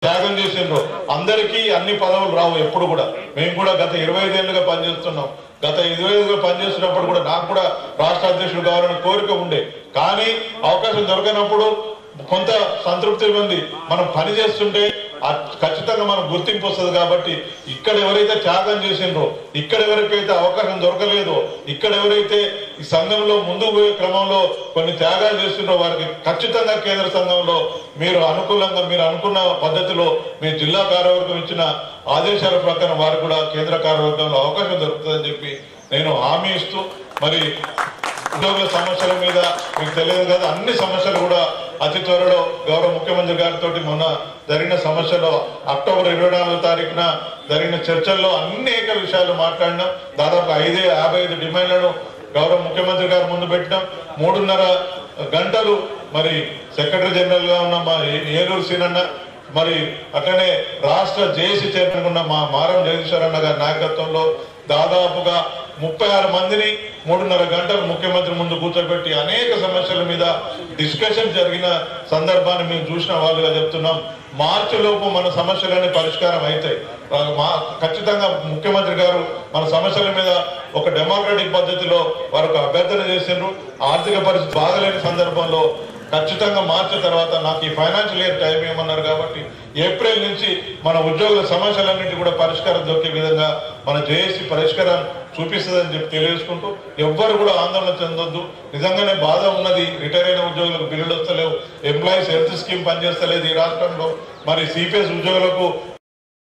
త్యాగం చేసిండ్రో అందరికీ అన్ని పదవులు రావు ఎప్పుడు కూడా. మేము కూడా గత 25 ఏళ్ళుగా పనిచేస్తున్నాం. గత 25 ఏళ్ళుగా పనిచేస్తున్నప్పుడు కూడా నాకు కూడా రాష్ట్ర అధ్యక్షుడు కావాలని కోరిక ఉండే. కానీ అవకాశం దొరకనప్పుడు కొంత సంతృప్తి ఉంది. మనం పని చేస్తుంటే ఖచ్చితంగా మనం గుర్తింపు వస్తుంది. కాబట్టి ఇక్కడ ఎవరైతే త్యాగం చేసిండ్రో, ఇక్కడ ఎవరికైతే అవకాశం దొరకలేదో, ఇక్కడ ఎవరైతే ఈ సంఘంలో ముందుకు పోయే క్రమంలో కొన్ని త్యాగాలు చేసిండ్రో వారికి ఖచ్చితంగా కేంద్ర సంఘంలో మీరు అనుకూలంగా మీరు అనుకున్న పద్ధతిలో మీ జిల్లా కార్యవర్గం ఇచ్చిన ఆదేశాల ప్రకారం వారికి కూడా కేంద్ర కార్యవర్గంలో అవకాశం దొరుకుతుందని చెప్పి నేను హామీ ఇస్తూ, మరి ఉద్యోగుల సమస్యల మీద మీకు తెలియదు కదా, అన్ని సమస్యలు కూడా అతి త్వరలో గౌరవ ముఖ్యమంత్రి గారితో మొన్న జరిగిన సమస్యలో అక్టోబర్ 24వ తారీఖున జరిగిన చర్చల్లో అనేక విషయాలు మాట్లాడినాం. దాదాపు 55 డిమాండ్లను గౌరవ ముఖ్యమంత్రి గారు ముందు పెట్టినాం. 3.5 గంటలు మరి సెక్రటరీ జనరల్ గా ఉన్న మా ఏలూరు సీనన్న, మరి అట్లనే రాష్ట్ర జేఏసీ చైర్మన్ ఉన్న మా మారం జగదీశ్వర్ అన్న గారి నాయకత్వంలో దాదాపుగా 36 మందిని 3.5 గంటలు ముఖ్యమంత్రి ముందు కూర్చోబెట్టి అనేక సమస్యల మీద డిస్కషన్ జరిగిన సందర్భాన్ని మేము చూసిన వాళ్ళుగా చెప్తున్నాం. మార్చి లోపు మన సమస్యలన్నీ పరిష్కారం అవుతాయి. ఖచ్చితంగా ముఖ్యమంత్రి గారు మన సమస్యల మీద ఒక డెమోక్రటిక్ పద్ధతిలో వారికి అభ్యర్థన చేసిండ్రు. ఆర్థిక పరిస్థితి బాగలేని సందర్భంలో ఖచ్చితంగా మార్చి తర్వాత నాకు ఈ ఫైనాన్షియల్ ఇయర్ టైం ఏమన్నారు కాబట్టి ఏప్రిల్ నుంచి మన ఉద్యోగుల సమస్యలన్నింటి కూడా పరిష్కారం దొరికే విధంగా మన జేఏసీ పరిష్కారం చూపిస్తుందని చెప్పి తెలియజేసుకుంటూ, ఎవ్వరు కూడా ఆందోళన చెందొద్దు. నిజంగానే బాధ ఉన్నది. రిటైర్ అయిన ఉద్యోగులకు బిల్లులు వస్తలేవు, ఎంప్లాయీస్ హెల్త్ స్కీమ్ పనిచేస్తలేదు ఈ రాష్ట్రంలో, మరి సిపిఎస్ ఉద్యోగులకు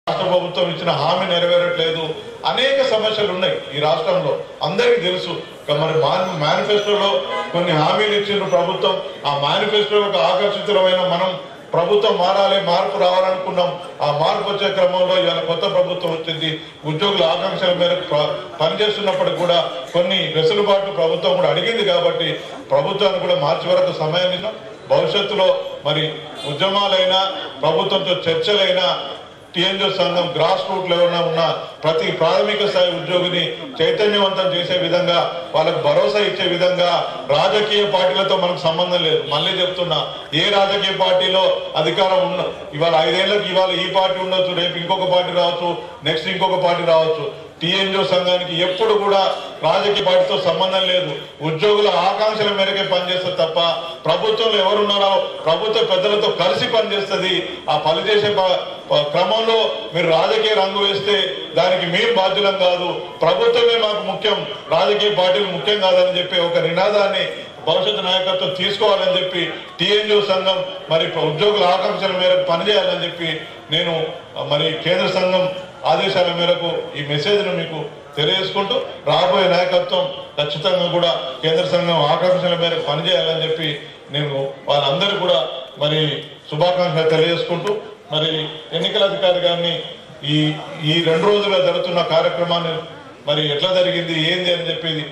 రాష్ట్ర ప్రభుత్వం ఇచ్చిన హామీ నెరవేరట్లేదు, అనేక సమస్యలు ఉన్నాయి ఈ రాష్ట్రంలో అందరికీ తెలుసు. మరి మేనిఫెస్టోలో కొన్ని హామీలు ఇచ్చిండ్రు ప్రభుత్వం. ఆ మేనిఫెస్టోలకు ఆకర్షితులమైన మనం ప్రభుత్వం మారాలి, మార్పు రావాలనుకున్నాం. ఆ మార్పు వచ్చే క్రమంలో ఇవాళ కొత్త ప్రభుత్వం వచ్చింది. ఉద్యోగుల ఆకాంక్షల మేరకు పనిచేస్తున్నప్పటికి కూడా కొన్ని వెసులుబాట్లు ప్రభుత్వం కూడా అడిగింది. కాబట్టి ప్రభుత్వానికి కూడా మార్చి వరకు సమయం ఇస్తాం. భవిష్యత్తులో మరి ఉద్యమాలైనా ప్రభుత్వంతో చర్చలైనా టీఎన్జీఓ సంఘం గ్రాస్ రూట్ లెవెల్ ఉన్న ప్రతి ప్రాథమిక స్థాయి ఉద్యోగిని చైతన్యవంతం చేసే విధంగా, వాళ్ళకు భరోసా ఇచ్చే విధంగా, రాజకీయ పార్టీలతో మనకు సంబంధం లేదు. మళ్ళీ చెప్తున్నా, ఏ రాజకీయ పార్టీలో అధికారం ఉన్న ఇవాళ 5 ఏళ్ళకి ఇవాళ ఈ పార్టీ ఉండొచ్చు, రేపు ఇంకొక పార్టీ రావచ్చు, నెక్స్ట్ ఇంకొక పార్టీ రావచ్చు. టీఎన్జీఓ సంఘానికి ఎప్పుడు కూడా రాజకీయ పార్టీతో సంబంధం లేదు. ఉద్యోగుల ఆకాంక్షల మేరకే పనిచేస్తుంది తప్ప ప్రభుత్వంలో ఎవరున్నారో ప్రభుత్వ పెద్దలతో కలిసి పనిచేస్తుంది. ఆ పనిచేసే క్రమంలో మీరు రాజకీయ రంగు వేస్తే దానికి మేము బాధ్యులం కాదు, ప్రభుత్వమే మాకు ముఖ్యం, రాజకీయ పార్టీలు ముఖ్యం కాదని చెప్పి ఒక నినాదాన్ని భవిష్యత్తు నాయకత్వం తీసుకోవాలని చెప్పి టీఎన్జీఓ సంఘం మరి ఉద్యోగుల ఆకాంక్షల మేరకు పనిచేయాలని చెప్పి నేను మరి కేంద్ర సంఘం ఆదేశాల మేరకు ఈ మెసేజ్ను మీకు తెలియజేసుకుంటూ, రాబోయే నాయకత్వం ఖచ్చితంగా కూడా కేంద్ర సంఘం ఆకాంక్షల మేరకు పనిచేయాలని చెప్పి నేను వాళ్ళందరూ కూడా మరి శుభాకాంక్షలు తెలియజేసుకుంటూ, మరి ఎన్నికల అధికారి గారిని ఈ 2 రోజులుగా జరుగుతున్న కార్యక్రమాన్ని మరి ఎట్లా జరిగింది ఏంది అని చెప్పేది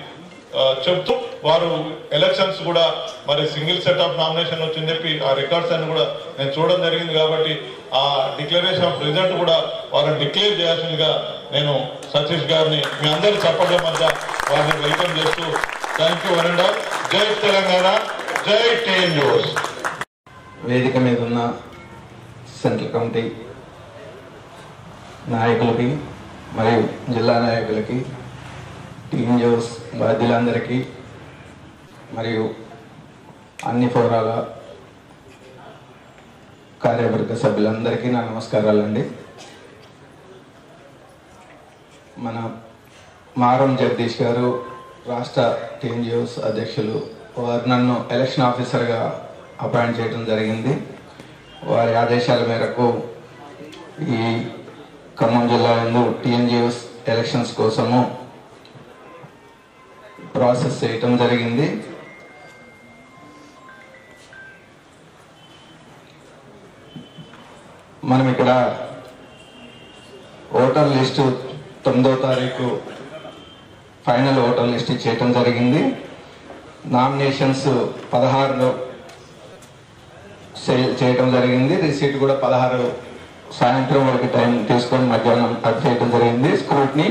చెప్తూ, వారు ఎలక్షన్స్ కూడా మరి సింగిల్ సెట్ ఆఫ్ నామినేషన్ వచ్చింది చెప్పి ఆ రికార్డ్స్ అన్ని కూడా నేను చూడడం జరిగింది. కాబట్టి ఆ డిక్లరేషన్ ఆఫ్ రిజల్ట్ కూడా వారిని డిక్లేర్ చేయాల్సిందిగా నేను సతీష్ గారిని మీ అందరి చప్పట్ల మధ్య వారిని వెల్కమ్ చేస్తూ, thank you one and all. జై తెలంగాణ, జై టీఎన్జీఓస్. వేదిక మీద ఉన్న సెంట్రల్ కమిటీ నాయకులకి మరియు జిల్లా నాయకులకి, టీఎన్జీఓస్ బాధ్యులందరికీ మరియు అన్ని ఫోరాల కార్యవర్గ సభ్యులందరికీ నా నమస్కారాలండి. మన మారం జగదీష్ గారు రాష్ట్ర టీఎన్జీఓస్ అధ్యక్షులు, వారు నన్ను ఎలక్షన్ ఆఫీసర్గా అపాయింట్ చేయడం జరిగింది. వారి ఆదేశాల మేరకు ఈ ఖమ్మం జిల్లా యందు టీఎన్జీఓస్ ఎలక్షన్స్ కోసము ప్రాసెస్ చేయటం జరిగింది. మనం ఇక్కడ ఓటర్ లిస్టు 9వ తారీఖు ఫైనల్ ఓటర్ లిస్ట్ చేయటం జరిగింది. నామినేషన్స్ 16 చేయటం జరిగింది. రిసీట్ కూడా 16 సాయంత్రం వరకు టైం తీసుకొని మధ్యాహ్నం అది చేయటం జరిగింది. స్క్రూట్నీ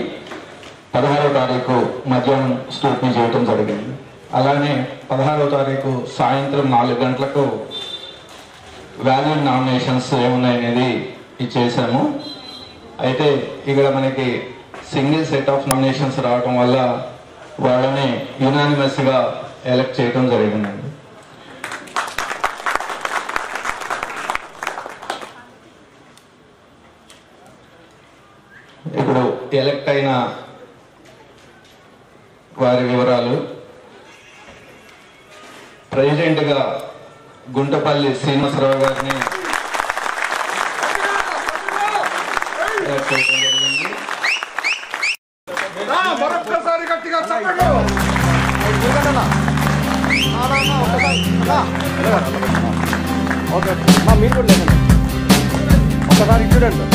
16వ తారీఖు మధ్యాహ్నం స్క్రూట్నీ చేయటం జరిగింది. అలానే 16వ తారీఖు సాయంత్రం 4 గంటలకు వ్యాలిడ్ నామినేషన్స్ ఏమున్నాయనేది ఇచ్చేసాము. అయితే ఇక్కడ మనకి సింగిల్ సెట్ ఆఫ్ నామినేషన్స్ రావడం వల్ల వాళ్ళని యునానిమస్గా ఎలక్ట్ చేయడం జరిగిందండి. ఇప్పుడు ఎలక్ట్ అయిన వారి వివరాలు. ప్రెసిడెంట్గా గుంటపల్లి శ్రీనివాసరావు గారిని ఎలక్ట్ చేయడం జరిగింది. మరొక్కసారి గట్టిగా చెప్పండి. ఓకే మీరు కూడా లేదండి, ఒకసారి చూడండి.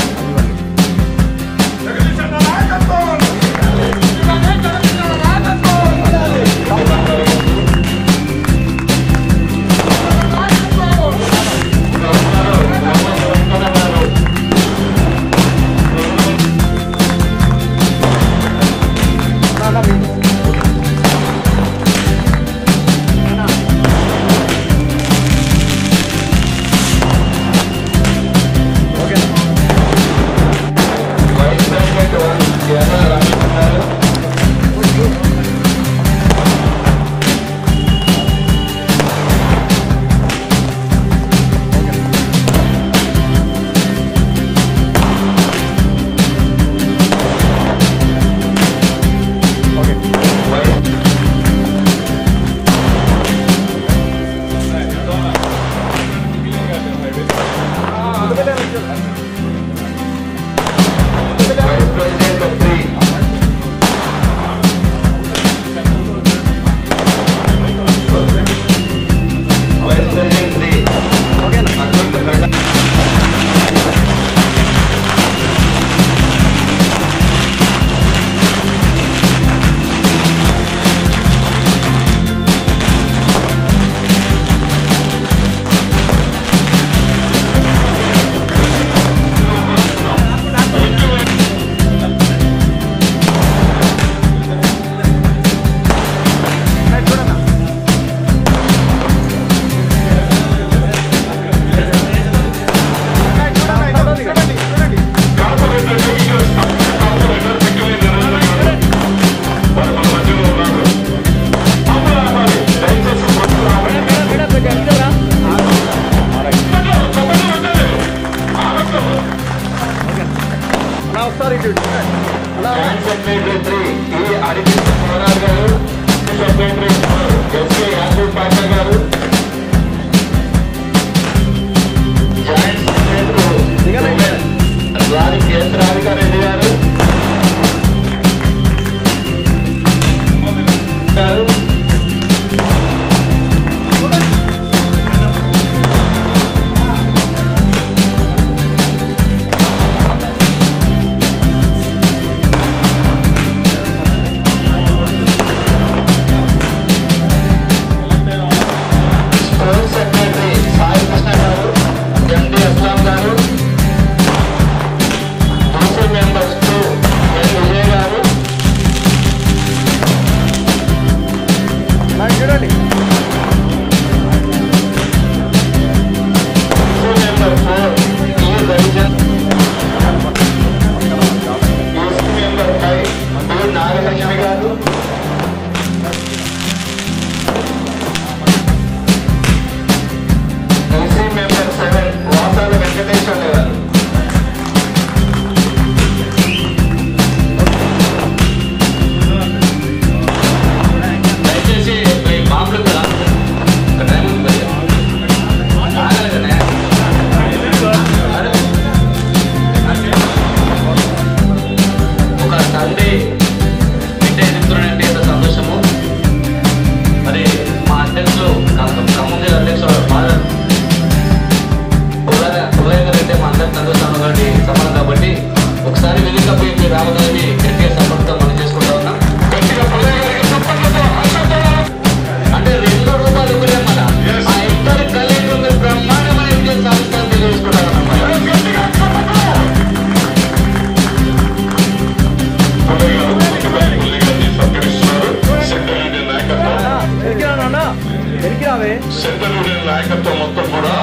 సెంట్రల్ యూనియన్ నాయకత్వం మొత్తం కూడా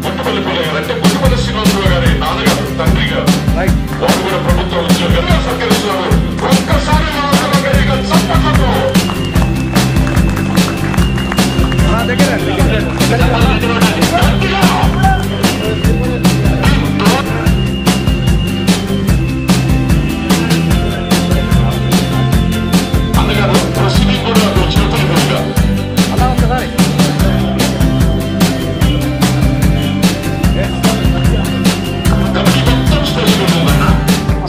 ముట్టుపల్లి పుల్లయ్య గారు అంటే ముట్టుపల్లి శ్రీనివాసరావు గారి నాన్నగారు, తండ్రి గారు, వారు కూడా ప్రభుత్వ ఉద్యోగంగా సత్కరిస్తున్నారు. ఒక్కసారి చప్పట్లతో అన్నగారు ప్రశ్న కూడా చేతులు పోయిగా మొత్తం స్టేషన్ ఉందన్న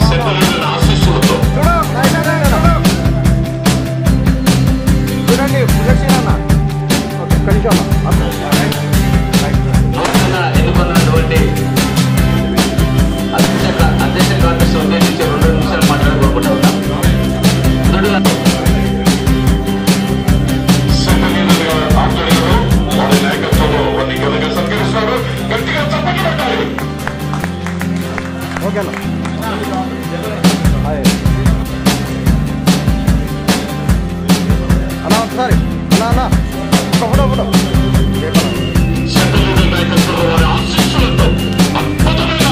సెంట్రల్ ఆశీస్సులతో చూడండి ఎన్నుకున్నటువంటి అధ్యక్ష కార్యదర్శి ఉద్దేశించి 2 నిమిషాలు మాట్లాడుకోకుండా ఉన్నాం. వారి నాయకత్వంలో వారిని ఘనంగా సత్కరిస్తారు. గట్టిగా చప్పట్లు పెట్టాలి. ఓకేనా అలా ఒకసారి అలా ఫోటో సెంట్రల్ నాయకత్వంలో వారి ఆశీస్సులతో అద్భుతమైన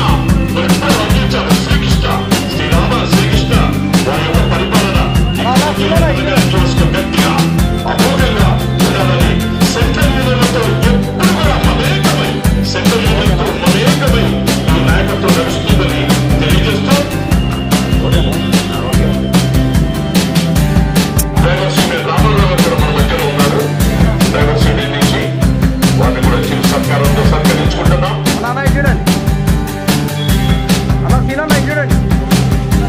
ఎప్పుడు అందించారు శ్రీకృష్ణ శ్రీరామ శ్రీకృష్ణ వారి యొక్క పరిపాలన చూసుకుని గట్టిగా అమోఘంగా ఉండాలని సెంట్రల్ యూనియన్తో ఎప్పుడు కూడా మమేకమై సెంట్రల్ యూనియన్తో మమేకమై ఈ నాయకత్వం నడుస్తుందని తెలియజేస్తూ డ్రైవర్ సీనియర్ రామారావు గారు మన మధ్యలో ఉన్నారు. డ్రైవర్ సీనియర్ నుంచి వారిని కూడా చిరు సత్కారంతో సత్కరించుకుంటున్నాం. అలా చూడండి అలా సీనా చూడండి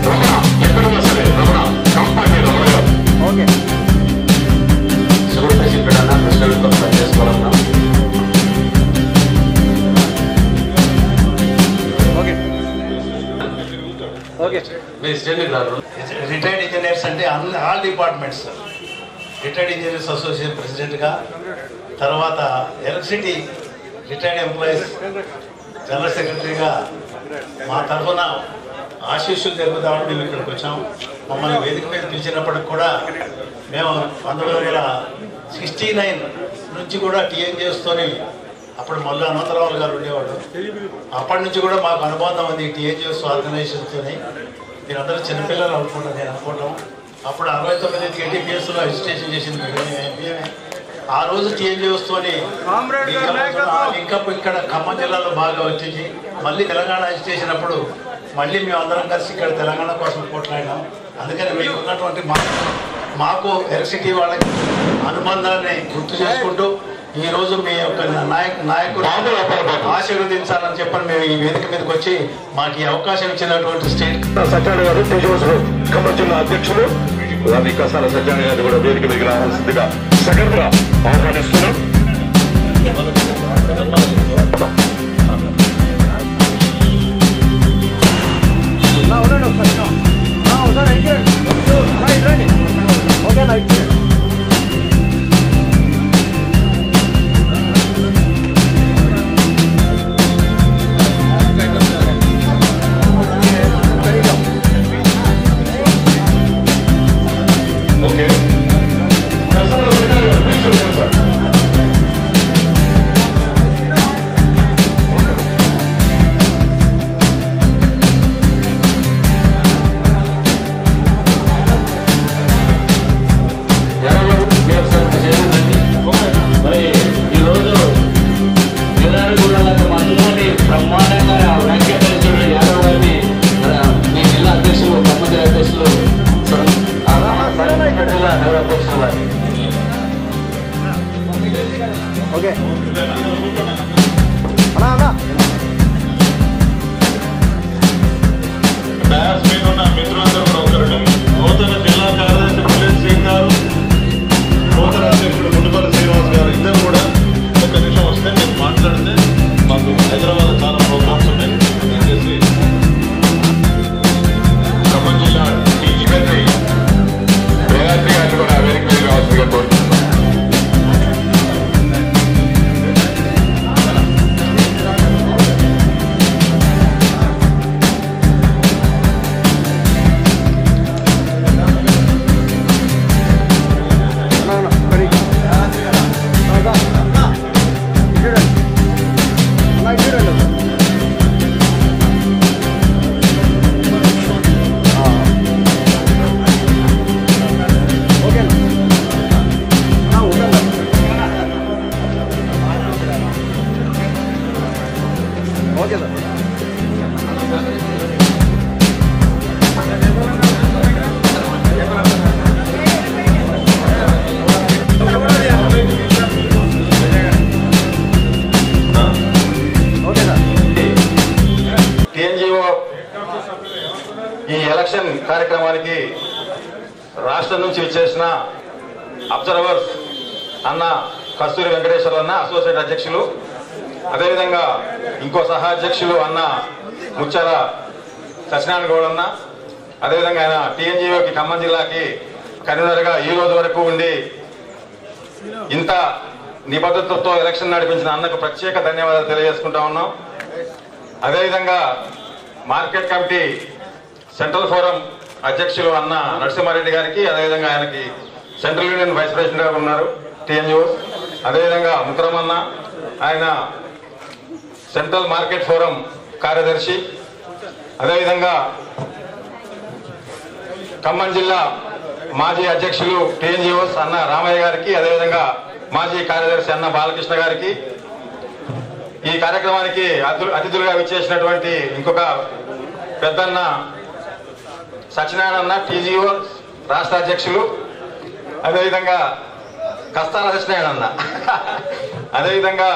రమణ ఎక్కడున్నా సరే రమణ కంపెనీ రమణ గారు ఓకే సుగుడు ప్రెసిడెంట్ అన్న ప్రశ్నలతో పని చేసుకోవాలన్నాం. ఓకే ఓకే రిటైర్డ్ ఇంజనీర్స్ అంటే all departments retired engineers association ప్రెసిడెంట్గా, తర్వాత ఎలక్ట్రిసిటీ రిటైర్డ్ ఎంప్లాయీస్ జనరల్ సెక్రటరీగా మా తరఫున ఆశీస్సులు జరుగుతామని మేము ఇక్కడికి వచ్చాం. మమ్మల్ని వేదిక మీద పిలిచినప్పటికి కూడా మేము 1969 నుంచి కూడా టీఎన్జిఎస్తోని, అప్పుడు మళ్ళీ అనంతరావు గారు ఉండేవాడు, అప్పటి నుంచి కూడా మాకు అనుబంధం ఉంది టీఎన్జిఎస్ ఆర్గనైజేషన్తోని. మీరందరూ చిన్నపిల్లలు అనుకుంటారు నేను అనుకుంటాం. అప్పుడు 69 కేటీపీఎస్లో రిజిస్ట్రేషన్ చేసింది మేమే. ఆ రోజు టీఎన్జిఎస్తోని ఇంకా ఇక్కడ ఖమ్మం జిల్లాలో బాగా వచ్చింది. మళ్ళీ తెలంగాణ రిజిస్ట్రేషన్ అప్పుడు మళ్ళీ మేము అందరం కలిసి ఇక్కడ తెలంగాణ కోసం పోట్లాడినాం. అందుకని మీకు ఉన్నటువంటి మాకు ఎలక్ట్రిసిటీ వాళ్ళకి అనుబంధాన్ని గుర్తు చేసుకుంటూ ఈరోజు మీ యొక్క నాయకుడు ఆశీర్వదించాలని చెప్పని మేము ఈ వేదిక మీదకి వచ్చి మాకు ఈ అవకాశం ఇచ్చినటువంటి స్టేట్ సత్యాన్ని గారు తేజవసులు ఖమ్మం జిల్లా అధ్యక్షులు వారి కసాల సత్యాన్ని గారు కూడా వేదిక మీద రావాల్సిందిగా సగర్గా ఆహ్వానిస్తున్నాం. ఓకే రైట్ ఓకే మరి ఈరోజు జిల్లాలకు మందుని బ్రహ్మాండంగా వెంకటేశ్వరుడు యాదవ్ గారిని మీ జిల్లా అధ్యక్షులు ఖమ్మం జిల్లా అధ్యక్షులు జిల్లా నగర అధ్యక్షులు వారిని ఓకే అన్నా డయాస్ మీద ఉన్న మిత్రులందరూ కూడా ఒకరు నూతన జిల్లా కార్యదర్శి పుల్లెన్ సింగ్ గారు, నూతన అధ్యక్షుడు గుండుపల్లి శ్రీనివాస్ గారు ఇద్దరు కూడా ఒక నిమిషం వస్తే నేను మాట్లాడితే మాకు హైదరాబాద్ చాలా ప్రోగ్రామ్స్ ఉన్నాయి. దయచేసి ఖమ్మం జిల్లా టీజీపీ వేదాంతి గారిని కూడా వేదిక మీద రావాల్సిందిగా కోరుతున్నాను. కార్యక్రమానికి రాష్ట్రం నుంచి ఇచ్చేసిన అబ్జర్వర్స్ అన్న కస్తూరి వెంకటేశ్వర అన్న అసోసియేట్ అధ్యక్షులు, అదేవిధంగా ఇంకో సహా అధ్యక్షులు అన్న ముచ్చాల సత్యనారాయణ గౌడ్ అన్న, అదేవిధంగా ఆయన టీఎన్జీఓకి ఖమ్మం జిల్లాకి కన్వీనర్గా ఈ రోజు వరకు ఉండి ఇంత నిబద్ధతతో ఎలక్షన్ నడిపించిన అన్నకు ప్రత్యేక ధన్యవాదాలు తెలియజేసుకుంటా ఉన్నాం. అదేవిధంగా మార్కెట్ కమిటీ సెంట్రల్ ఫోరం అధ్యక్షులు అన్న నరసింహారెడ్డి గారికి, అదేవిధంగా ఆయనకి సెంట్రల్ యూనియన్ వైస్ ప్రెసిడెంట్గా ఉన్నారు టీఎన్జిఓ, అదేవిధంగా ముకరమన్న ఆయన సెంట్రల్ మార్కెట్ ఫోరం కార్యదర్శి, అదేవిధంగా ఖమ్మం జిల్లా మాజీ అధ్యక్షులు టీఎన్జిఓస్ అన్న రామయ్య గారికి, అదేవిధంగా మాజీ కార్యదర్శి అన్న బాలకృష్ణ గారికి, ఈ కార్యక్రమానికి అతిథులుగా విచ్చేసినటువంటి ఇంకొక పెద్దన్న సత్యనారాయణ అన్న టీజీఓ రాష్ట్ర అధ్యక్షులు, అదేవిధంగా కస్తాల సత్యనారాయణ అన్న, అదేవిధంగా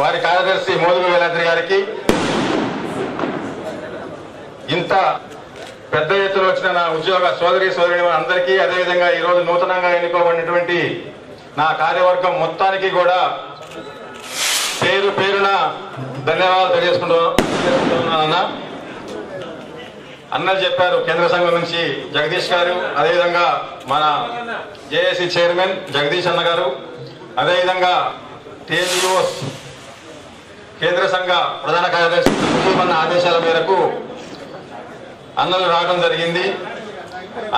వారి కార్యదర్శి మోదుగు వేలాద్రి గారికి, ఇంత పెద్ద ఎత్తున వచ్చిన నా ఉద్యోగ సోదరి అందరికీ, అదేవిధంగా ఈరోజు నూతనంగా ఎన్నుకోబడినటువంటి నా కార్యవర్గం మొత్తానికి కూడా పేరు పేరున ధన్యవాదాలు తెలియజేసుకుంటున్నానన్నా. అన్నలు చెప్పారు కేంద్ర సంఘం నుంచి జగదీష్ గారు, అదేవిధంగా మన జేఏసీ చైర్మన్ జగదీష్ అన్న గారు, అదేవిధంగా టీఎన్జిఓస్ కేంద్ర సంఘ ప్రధాన కార్యదర్శి అన్న ఆదేశాల మేరకు అన్నలు రావడం జరిగింది.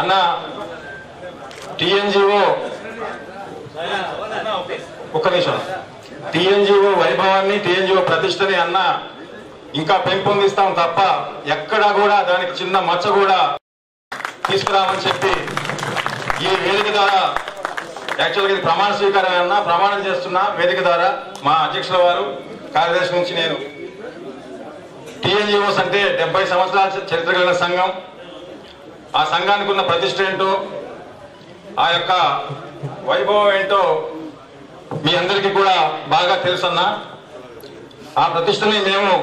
అన్న టీఎన్జిఓ ఒక్క నిమిషం, టీఎన్జిఓ వైభవాన్ని టీఎన్జిఓ ప్రతిష్టని అన్న ఇంకా పెంపొందిస్తాం తప్ప ఎక్కడా కూడా దానికి చిన్న మచ్చ కూడా తీసుకురామని చెప్పి ఈ వేదిక ద్వారా యాక్చువల్గా ఇది ప్రమాణ స్వీకారం అన్నా ప్రమాణం చేస్తున్న వేదిక ద్వారా మా అధ్యక్షుల వారు కార్యదర్శి నుంచి నేను టీఎన్జిఓస్ అంటే 70 సంవత్సరాల చరిత్ర కలిగిన సంఘం, ఆ సంఘానికి ఉన్న ప్రతిష్ట ఏంటో ఆ యొక్క వైభవం ఏంటో మీ అందరికీ కూడా బాగా తెలుసన్నా. ఆ ప్రతిష్టని మేము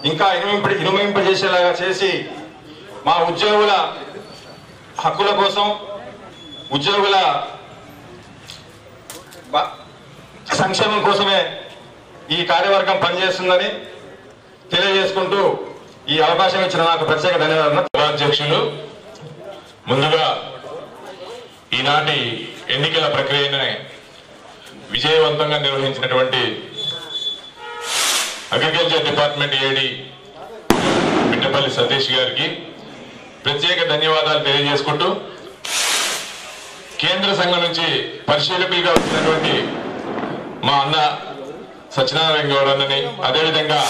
ఇంకా ఇనుమింపజేసేలాగా చేసి మా ఉద్యోగుల హక్కుల కోసం, ఉద్యోగుల సంక్షేమం కోసమే ఈ కార్యవర్గం పనిచేస్తుందని తెలియజేసుకుంటూ ఈ అవకాశం ఇచ్చిన నాకు ప్రత్యేక ధన్యవాదాలు. అధ్యక్షులు, ముందుగా ఈనాటి ఎన్నికల ప్రక్రియను విజయవంతంగా నిర్వహించినటువంటి అగ్రికల్చర్ డిపార్ట్మెంట్ ఏడీ మిట్టపల్లి సతీష్ గారికి ప్రత్యేక ధన్యవాదాలు తెలియజేసుకుంటూ, కేంద్ర సంఘం నుంచి పరిశీలకులుగా వచ్చినటువంటి మా అన్న సత్యనారాయణ గౌడ్ అన్నని, అదేవిధంగా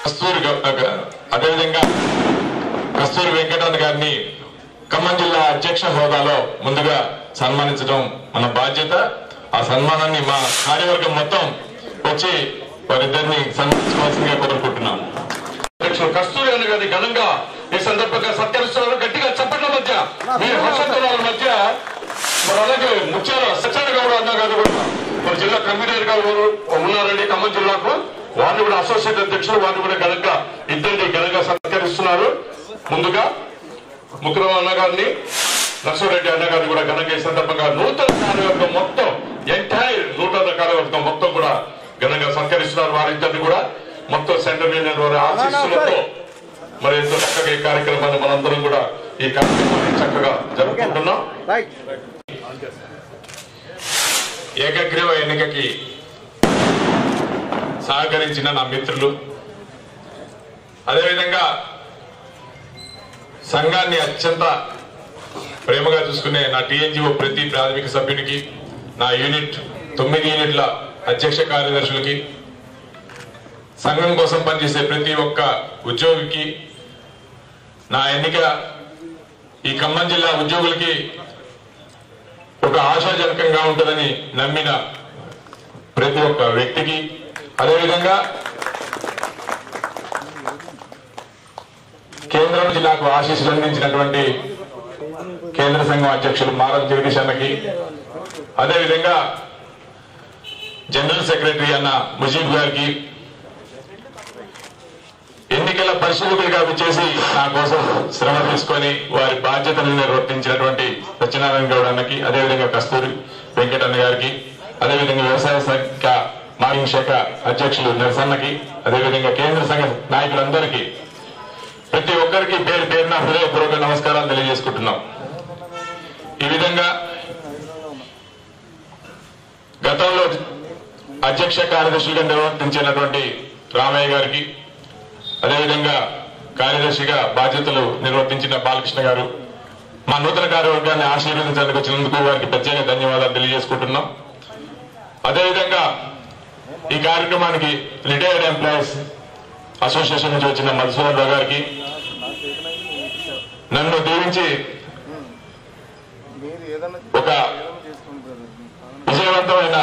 కస్తూరి వెంకటరమణ గారిని ఖమ్మం జిల్లా అధ్యక్ష హోదాలో ముందుగా సన్మానించడం మన బాధ్యత. ఆ సన్మానాన్ని మా కార్యవర్గం మొత్తం వచ్చి వారిద్దరిని సన్మానించుకోవాల్సిందిగా కోరుకుంటున్నాం. అధ్యక్షులు కస్తూరి అన్న గారిని ఘనంగా ఈ సందర్భంగా సత్కరిస్తున్నారు. గట్టిగా చప్పట్ల మధ్య మీ హర్షధ్వానాల మధ్య మరి అలాగే ముఖ్యంగా సత్యనారాయణ గౌడ్ అన్న గారు కూడా మరి జిల్లా కన్వీనర్ గా ఉన్నారండి ఖమ్మం జిల్లాకు. వారిని కూడా అసోసియేట్ అధ్యక్షులు, వారిని కూడా ఇద్దరిని ఘనంగా సత్కరిస్తున్నారు. ముందుగా ముకరమ అన్న గారిని, నరసింహారెడ్డి అన్న గారిని కూడా ఘనంగా ఈ సందర్భంగా నూతన కార్యవర్గం మొత్తం నూతన కార్యవర్గం మొత్తం కూడా ఘనంగా సత్కరిస్తున్నారు. వారిద్దరిని కూడా మొత్తం సెంట్రల్ యూనియన్ వారి ఆశీస్సులతో మరి ఎంతో చక్కగా ఈ కార్యక్రమాన్ని మనందరం కూడా ఈ కార్యక్రమాన్ని చక్కగా జరుపుకుంటున్నాం. ఏకగ్రీవ ఎన్నికకి సహకరించిన నా మిత్రులు, అదేవిధంగా సంఘాన్ని అత్యంత ప్రేమగా చూసుకునే నా టీఎన్జిఓ ప్రతి ప్రాథమిక సభ్యునికి, నా 9 యూనిట్ల అధ్యక్ష కార్యదర్శులకి, సంఘం కోసం పనిచేసే ప్రతి ఒక్క ఉద్యోగికి, నా ఎన్నిక ఈ ఖమ్మం జిల్లా ఉద్యోగులకి ఒక ఆశాజనకంగా ఉంటుందని నమ్మిన ప్రతి ఒక్క వ్యక్తికి, అదేవిధంగా కేంద్రం జిల్లాకు ఆశీస్సులు అందించినటువంటి కేంద్ర సంఘం అధ్యక్షులు మారం జగదీష్ అన్నకి, అదేవిధంగా జనరల్ సెక్రటరీ అన్న ముజీబ్ గారికి, ఎన్నికల పరిశీలకులుగా విచ్చేసి నా కోసం శ్రమ తీసుకొని వారి బాధ్యతలను నిర్వర్తించినటువంటి సత్యనారాయణ గౌడ్ అన్నకి, అదేవిధంగా కస్తూరి వెంకటన్న గారికి, అదేవిధంగా వ్యవసాయ శాఖ మార్కెటింగ్ శాఖ అధ్యక్షులు నరసన్నకి, అదేవిధంగా కేంద్ర సంఘ నాయకులందరికీ ప్రతి ఒక్కరికి పేరు పేరున హృదయపూర్వక నమస్కారాలు తెలియజేసుకుంటున్నాం. ఈ విధంగా గతంలో అధ్యక్ష కార్యదర్శిగా నిర్వర్తించినటువంటి రామయ్య గారికి, అదేవిధంగా కార్యదర్శిగా బాధ్యతలు నిర్వర్తించిన బాలకృష్ణ గారు, మా నూతన కార్యవర్గాన్ని ఆశీర్వదించడానికి వచ్చినందుకు వారికి ప్రత్యేక ధన్యవాదాలు తెలియజేసుకుంటున్నాం. అదేవిధంగా ఈ కార్యక్రమానికి రిటైర్డ్ ఎంప్లాయీస్ అసోసియేషన్ నుంచి వచ్చిన మధుసూదన్ రావు గారికి, నన్ను దీవించి ఒక విజయవంతమైన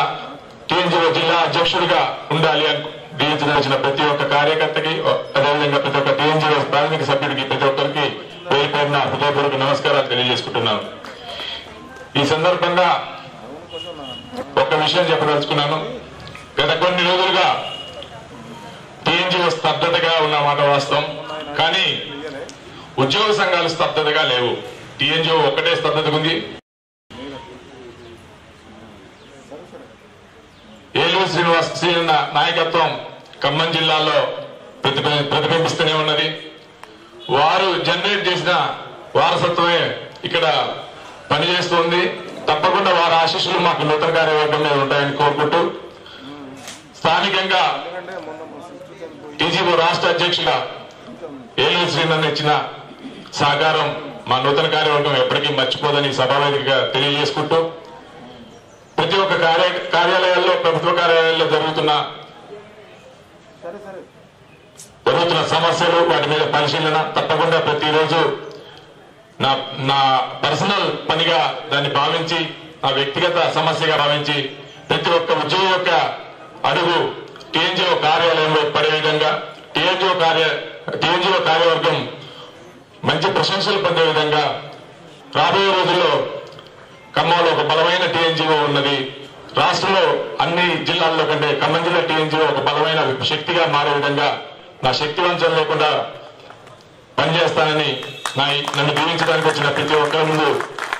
టీఎన్జీఓ జిల్లా అధ్యక్షుడిగా ఉండాలి అని దీవించిన ప్రతి ఒక్క కార్యకర్తకి, అదేవిధంగా ప్రతి ఒక్క టీఎన్జీఓ ప్రాథమిక సభ్యుడికి, ప్రతి ఒక్కరికి పేరు పేరున హృదయపూర్వక నమస్కారాలు తెలియజేసుకుంటున్నాను. ఈ సందర్భంగా ఒక విషయం చెప్పదలుచుకున్నాను. గత కొన్ని రోజులుగా టీఎన్జీఓ స్తబ్దతగా ఉన్న మాట వాస్తవం, కానీ ఉద్యోగ సంఘాలు స్తబ్దతగా లేవు. టీఎన్జీఓ ఒక్కటే స్తబ్దతగా ఉంది. ఏలూరు శ్రీనివాస్ శ్రీన్న నాయకత్వం ఖమ్మం జిల్లాలో ప్రతిబింబిస్తూనే ఉన్నది. వారు జనరేట్ చేసిన వారసత్వమే ఇక్కడ పనిచేస్తుంది. తప్పకుండా వారి ఆశీస్సులు మాకు నూతన కార్యవర్గం మీద ఉంటాయని కోరుకుంటూ, స్థానికంగా టీజీఓ రాష్ట్ర అధ్యక్షులుగా ఏలూరు శ్రీనన్ను ఇచ్చిన సహకారం మా నూతన కార్యవర్గం ఎప్పటికీ మర్చిపోదని సభావేదికగా తెలియజేసుకుంటూ, ప్రతి ఒక్క కార్యాలయాల్లో, ప్రభుత్వ కార్యాలయాల్లో జరుగుతున్న సమస్యలు, వాటి మీద పరిశీలన తప్పకుండా ప్రతిరోజు నా పర్సనల్ పనిగా దాన్ని భావించి, నా వ్యక్తిగత సమస్యగా భావించి, ప్రతి ఒక్క ఉద్యోగి యొక్క అడుగు టీఎన్జీఓ కార్యాలయంలో పడే విధంగా, టీఎన్జీఓ కార్యవర్గం మంచి ప్రశంసలు పొందే విధంగా రాబోయే రోజుల్లో ఖమ్మంలో ఒక బలమైన టీఎన్జీఓ ఉన్నది. రాష్ట్రంలో అన్ని జిల్లాల్లో కంటే ఖమ్మం జిల్లా టీఎన్జీఓ ఒక బలమైన శక్తిగా మారే విధంగా నా శక్తి వంచన లేకుండా పనిచేస్తానని నన్ను దీవించడానికి వచ్చిన ప్రతి ఒక్కరి ముందు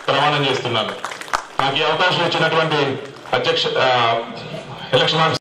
ప్రమాణం చేస్తున్నాను. నాకు ఈ అవకాశం ఇచ్చినటువంటి ఎలక్షన్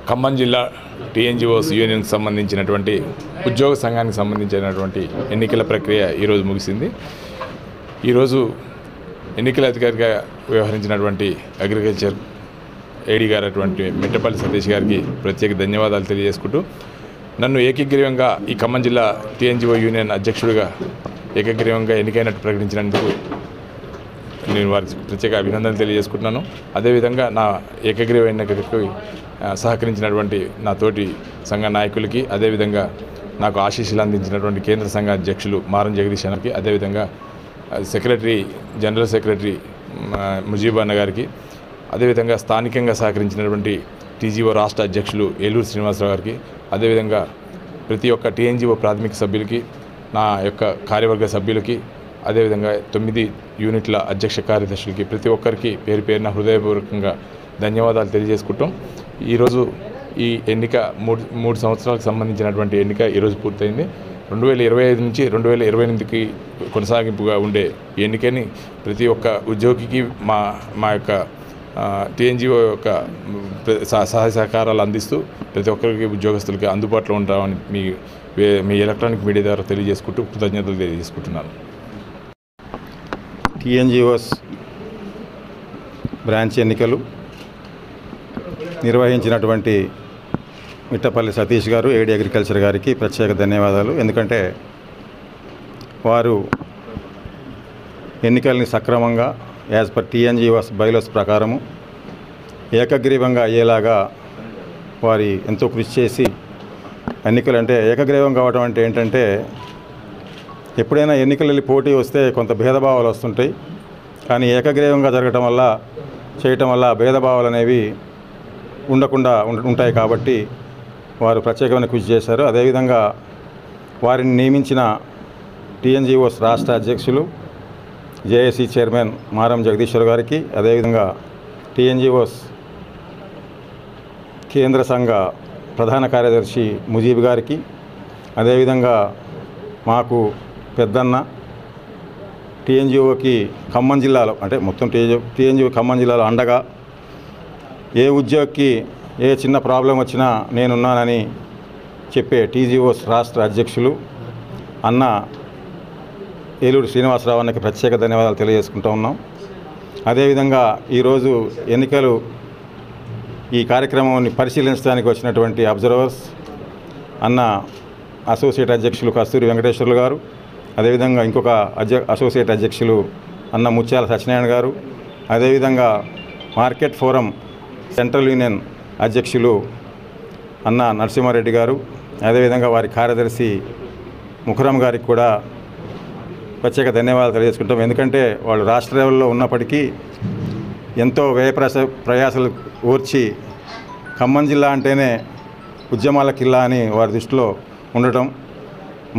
ఖమ్మం జిల్లా టీఎన్జిఓస్ యూనియన్కి సంబంధించినటువంటి ఉద్యోగ సంఘానికి సంబంధించినటువంటి ఎన్నికల ప్రక్రియ ఈరోజు ముగిసింది. ఈరోజు ఎన్నికల అధికారిగా వ్యవహరించినటువంటి అగ్రికల్చర్ ఏడీ గారు అటువంటి మెట్టపల్లి సతీష్ గారికి ప్రత్యేక ధన్యవాదాలు తెలియజేసుకుంటూ, నన్ను ఏకగ్రీవంగా ఈ ఖమ్మం జిల్లా టీఎన్జిఓ యూనియన్ అధ్యక్షుడిగా ఏకగ్రీవంగా ఎన్నికైనట్టు ప్రకటించినందుకు నేను వారికి ప్రత్యేక అభినందనలు తెలియజేసుకుంటున్నాను. అదేవిధంగా నా ఏకగ్రీవ ఎన్నికకు సహకరించినటువంటి నా తోటి సంఘ నాయకులకి, అదేవిధంగా నాకు ఆశీస్సులు అందించినటువంటి కేంద్ర సంఘ అధ్యక్షులు మారం జగదీష్ అన్నకి, అదేవిధంగా జనరల్ సెక్రటరీ ముజీబ్ అన్న గారికి, అదేవిధంగా స్థానికంగా సహకరించినటువంటి టీజీఓ రాష్ట్ర అధ్యక్షులు ఏలూరు శ్రీనివాసరావు గారికి, అదేవిధంగా ప్రతి ఒక్క టీఎన్జిఓ ప్రాథమిక సభ్యులకి, నా యొక్క కార్యవర్గ సభ్యులకి, అదేవిధంగా 9 యూనిట్ల అధ్యక్ష కార్యదర్శులకి ప్రతి ఒక్కరికి పేరు పేరున హృదయపూర్వకంగా ధన్యవాదాలు తెలియజేసుకుంటాం. ఈరోజు ఈ ఎన్నిక మూడు సంవత్సరాలకు సంబంధించినటువంటి ఎన్నిక ఈరోజు పూర్తయింది. 2025 నుంచి 2028కి కొనసాగింపుగా ఉండే ఈ ఎన్నికని ప్రతి ఒక్క ఉద్యోగికి మా యొక్క టీఎన్జిఓ యొక్క సహాయ సహకారాలు అందిస్తూ ప్రతి ఒక్కరికి ఉద్యోగస్తులకి అందుబాటులో ఉంటామని మీ ఎలక్ట్రానిక్ మీడియా ద్వారా తెలియజేసుకుంటూ కృతజ్ఞతలు తెలియజేసుకుంటున్నాను. టీఎన్జిఓస్ బ్రాంచ్ ఎన్నికలు నిర్వహించినటువంటి మిట్టపల్లి సతీష్ గారు, ఏడీ అగ్రికల్చర్ గారికి ప్రత్యేక ధన్యవాదాలు. ఎందుకంటే వారు ఎన్నికల్ని సక్రమంగా యాజ్ పర్ టీఎన్జిఓస్ బైలాస్ ప్రకారము ఏకగ్రీవంగా అయ్యేలాగా వారి ఎంతో కృషి చేసి ఎన్నికలు అంటే ఏకగ్రీవం కావడం అంటే ఏంటంటే, ఎప్పుడైనా ఎన్నికలు పోటీ వస్తే కొంత భేదభావాలు వస్తుంటాయి. కానీ ఏకగ్రీవంగా చేయటం వల్ల భేదభావాలు అనేవి ఉండకుండా ఉంటాయి. కాబట్టి వారు ప్రత్యేకమైన కృషి చేశారు. అదేవిధంగా వారిని నియమించిన టీఎన్జిఓస్ రాష్ట్ర అధ్యక్షులు జేఏసీ చైర్మన్ మారం జగదీశ్వర్ గారికి, అదేవిధంగా టీఎన్జిఓస్ కేంద్ర సంఘ ప్రధాన కార్యదర్శి ముజీబ్ గారికి, అదేవిధంగా మాకు పెద్దన్న టీఎన్జిఓకి ఖమ్మం జిల్లాలో అంటే మొత్తం టీఎన్జిఓ ఖమ్మం జిల్లాలో అండగా ఏ ఉద్యోగికి ఏ చిన్న ప్రాబ్లం వచ్చినా నేనున్నానని చెప్పే టీజీఓస్ రాష్ట్ర అధ్యక్షులు అన్న ఏలూరు శ్రీనివాసరావు అన్నకి ప్రత్యేక ధన్యవాదాలు తెలియజేసుకుంటూ ఉన్నాం. అదేవిధంగా ఈరోజు ఎన్నికలు ఈ కార్యక్రమాన్ని పరిశీలించడానికి వచ్చినటువంటి అబ్జర్వర్స్ అన్న అసోసియేట్ అధ్యక్షులు కస్తూరి వెంకటేశ్వర్లు గారు, అదేవిధంగా ఇంకొక అసోసియేట్ అధ్యక్షులు అన్న ముత్యాల సత్యనారాయణ గారు, అదేవిధంగా మార్కెట్ ఫోరం సెంట్రల్ యూనియన్ అధ్యక్షులు అన్న నరసింహారెడ్డి గారు, అదేవిధంగా వారి కార్యదర్శి ముఖరం గారికి కూడా ప్రత్యేక ధన్యవాదాలు తెలియజేసుకుంటాం. ఎందుకంటే వాళ్ళు రాష్ట్ర లెవెల్లో ఉన్నప్పటికీ ఎంతో ప్రయాసాలు ఓర్చి ఖమ్మం జిల్లా అంటేనే ఉద్యమాల కిల్లా అని వారి దృష్టిలో ఉండటం,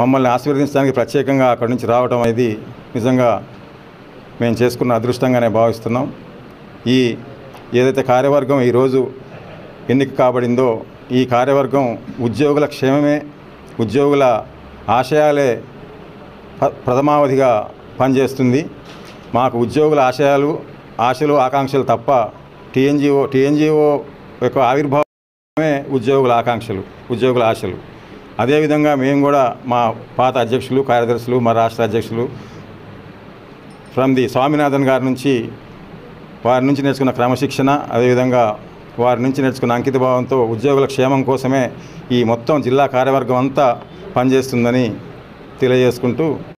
మమ్మల్ని ఆశీర్వదించడానికి ప్రత్యేకంగా అక్కడి నుంచి రావడం అనేది నిజంగా మేము చేసుకున్న అదృష్టంగానే భావిస్తున్నాం. ఏదైతే కార్యవర్గం ఈరోజు ఎన్నిక కాబడిందో ఈ కార్యవర్గం ఉద్యోగుల క్షేమమే, ఉద్యోగుల ఆశయాలే ప్రథమావధిగా పనిచేస్తుంది. మాకు ఉద్యోగుల ఆశలు ఆకాంక్షలు తప్ప టీఎన్జిఓ యొక్క ఆవిర్భావమే ఉద్యోగుల ఆకాంక్షలు, ఉద్యోగుల ఆశలు. అదేవిధంగా మేము కూడా మా పాత అధ్యక్షులు, కార్యదర్శులు, మా రాష్ట్ర అధ్యక్షులు ఫ్రమ్ ది స్వామినాథన్ గారి నుంచి వారి నుంచి నేర్చుకున్న క్రమశిక్షణ, అదేవిధంగా వారి నుంచి నేర్చుకున్న అంకితభావంతో ఉద్యోగుల క్షేమం కోసమే ఈ మొత్తం జిల్లా కార్యవర్గం అంతా పనిచేస్తుందని తెలియజేసుకుంటూ